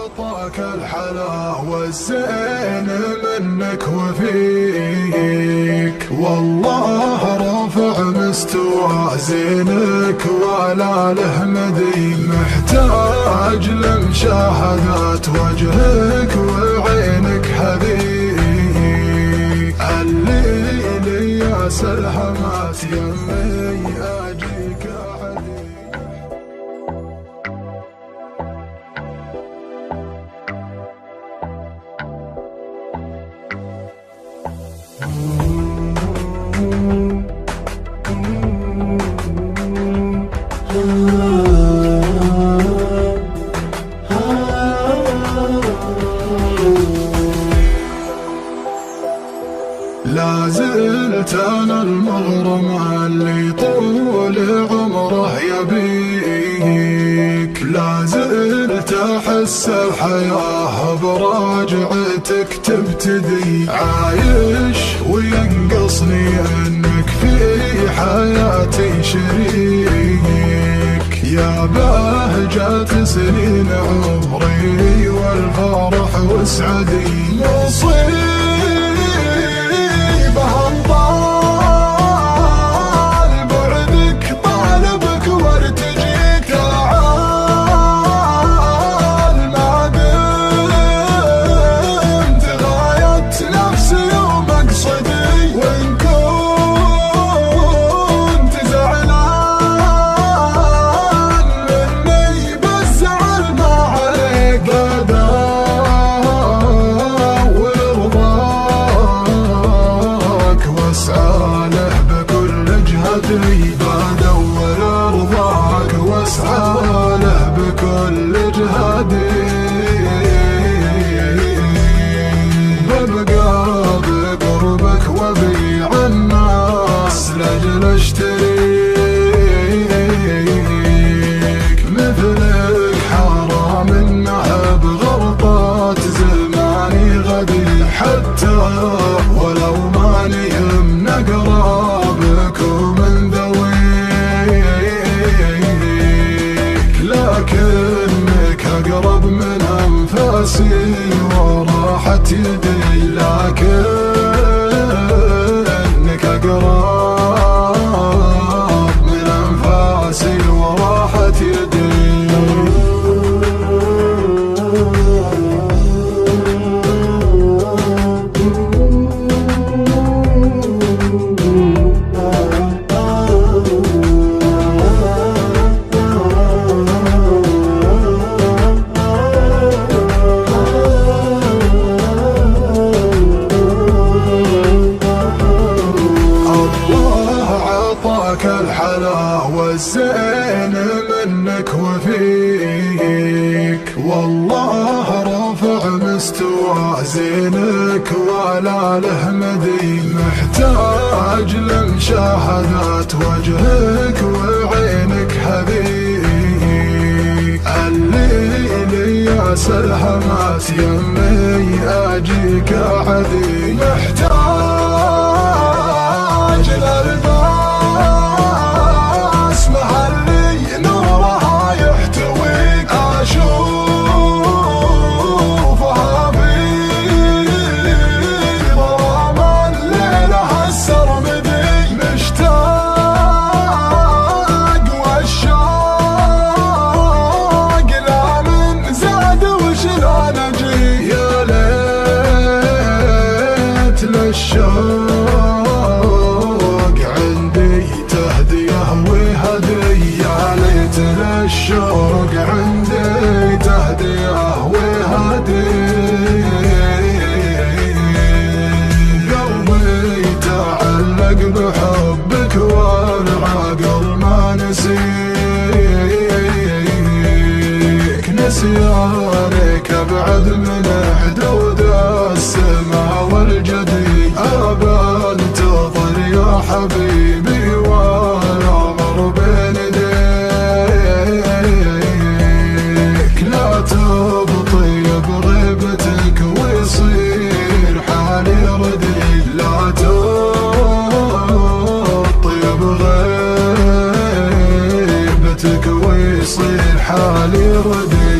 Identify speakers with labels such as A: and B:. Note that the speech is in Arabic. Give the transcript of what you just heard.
A: عطاك الحلا والزين منك وفيك، والله رافع مستوى زينك ولا له مدين، محتاج لمشاهدات وجهك وعينك هذيك، الليل يا سلحمات يمي اجيك عديك. لا زلت انا المغرم اللي طول عمره يبيك، لا زلت احس الحياة براجعتك تبتدي، عايش وينقصني انك في حياتي شريك، يا بهجة سنين عمري والفرح وسعدي، مصير بدور رضاك واسعى له بكل جهدي، ببقى بقربك وبيع الناس لاجل اشتريك، مثلك حرام انه بغربات زماني غدي، حتى ولو ماني من اقرابك ومن لكنك أقرب من أنفاسي وراحة يدي، لكنك أقرب من أنفاسي وراحة يدي. الحلا والزين منك وفيك، والله رافع مستوى زينك ولا له مدين، محتاج لمشاهدات وجهك وعينك هذيك، الليل يا سلحمات يمي اجيك عديك، محتاج للباس محلي نورها يحتويك، اشوفها في ظلام الليل هالسرمدي، مشتاق والشوق لا من زاد وشلون اجي، يا ليت للشوق عندي تهديه وهدي، يا ليت للشوق عندي تهديه وهدي، قلبي تعلق بحبك والعقل ما نسيك، نسيانك ابعد من حدود السماء والجدي، ابى انتظر يا حبيبي والعمر بين يديك، لا تبطي بغيبتك ويصير حالي ردي، لا تبطي بغيبتك ويصير حالي ردي.